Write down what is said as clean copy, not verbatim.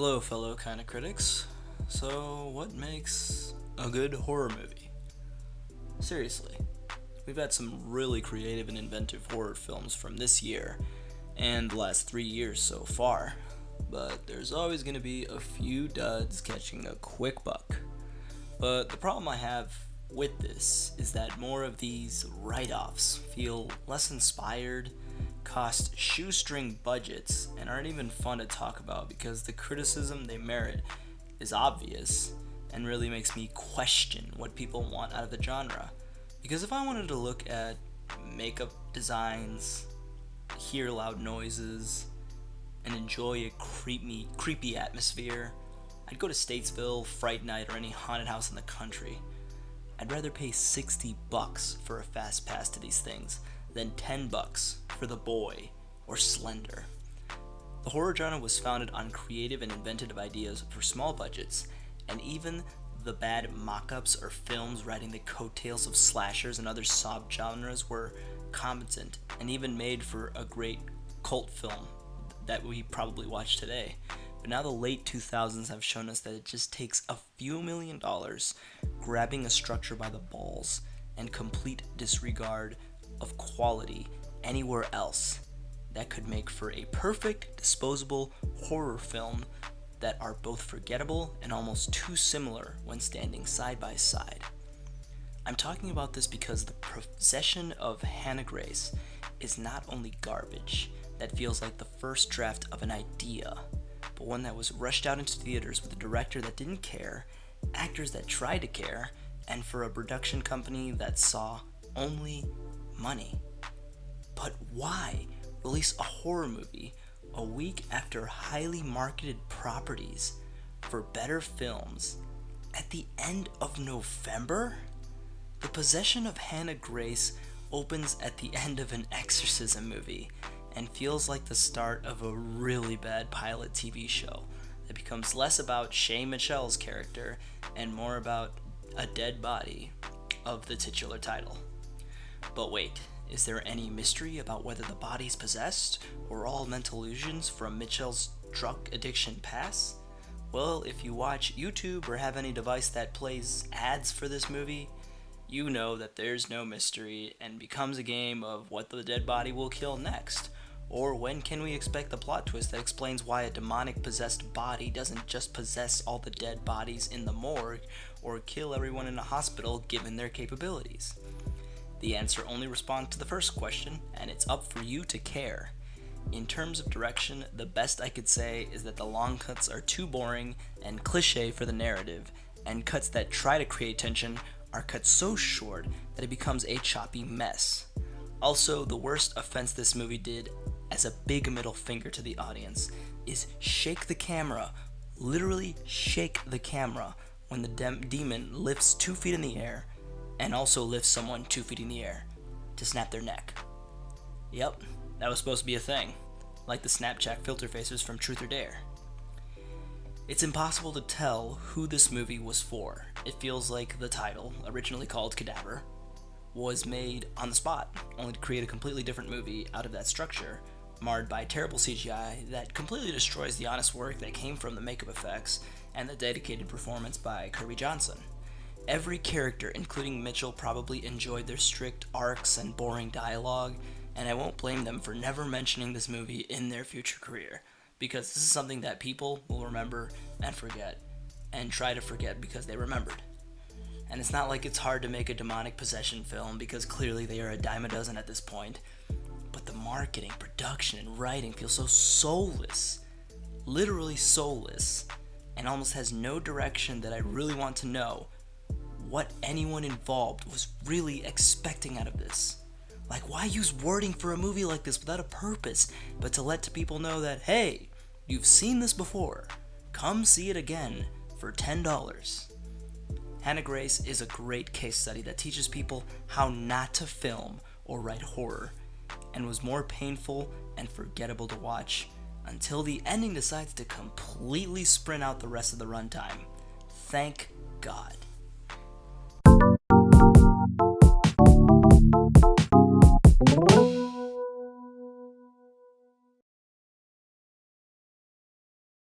Hello, fellow kind of critics. So, what makes a good horror movie? Seriously, we've had some really creative and inventive horror films from this year and the last 3 years so far, but there's always going to be a few duds catching a quick buck. But the problem I have with this is that more of these write-offs feel less inspired, cost shoestring budgets, and aren't even fun to talk about because the criticism they merit is obvious and really makes me question what people want out of the genre. Because if I wanted to look at makeup designs, hear loud noises, and enjoy a creepy atmosphere, I'd go to Statesville, Fright Night, or any haunted house in the country. I'd rather pay $60 for a fast pass to these things than $10 for The Boy or Slender. The horror genre was founded on creative and inventive ideas for small budgets, and even the bad mock-ups or films riding the coattails of slashers and other subgenres were competent and even made for a great cult film that we probably watch today. But now the late 2000s have shown us that it just takes a few $1,000,000 grabbing a structure by the balls and complete disregard of quality anywhere else that could make for a perfect disposable horror film that are both forgettable and almost too similar when standing side by side. I'm talking about this because the possession of Hannah Grace is not only garbage that feels like the first draft of an idea, but one that was rushed out into theaters with a director that didn't care, actors that tried to care, and for a production company that saw only money. But why release a horror movie a week after highly marketed properties for better films at the end of November? The possession of Hannah Grace opens at the end of an exorcism movie and feels like the start of a really bad pilot TV show that becomes less about Shay Michelle's character and more about a dead body of the titular title. But wait, is there any mystery about whether the body's possessed or all mental illusions from Michelle's drug addiction past? Well, if you watch YouTube or have any device that plays ads for this movie, you know that there's no mystery and becomes a game of what the dead body will kill next. Or when can we expect the plot twist that explains why a demonic possessed body doesn't just possess all the dead bodies in the morgue or kill everyone in a hospital given their capabilities? The answer only responds to the first question, and it's up for you to care. In terms of direction, the best I could say is that the long cuts are too boring and cliche for the narrative, and cuts that try to create tension are cut so short that it becomes a choppy mess. Also, the worst offense this movie did as a big middle finger to the audience is shake the camera, literally shake the camera when the demon lifts 2 feet in the air and also lifts someone 2 feet in the air to snap their neck. Yep, that was supposed to be a thing, like the Snapchat filter faces from Truth or Dare. It's impossible to tell who this movie was for. It feels like the title, originally called Cadaver, was made on the spot, only to create a completely different movie out of that structure, marred by terrible CGI that completely destroys the honest work that came from the makeup effects and the dedicated performance by Kirby Johnson. Every character, including Mitchell, probably enjoyed their strict arcs and boring dialogue, and I won't blame them for never mentioning this movie in their future career, because this is something that people will remember and forget, and try to forget because they remembered. And it's not like it's hard to make a demonic possession film, because clearly they are a dime a dozen at this point, but the marketing, production, and writing feel so soulless, literally soulless, and almost has no direction that I really want to know what anyone involved was really expecting out of this. Like, why use wording for a movie like this without a purpose, but to let people know that, hey, you've seen this before, come see it again for $10. Hannah Grace is a great case study that teaches people how not to film or write horror, and was more painful and forgettable to watch until the ending decides to completely sprint out the rest of the runtime. Thank God.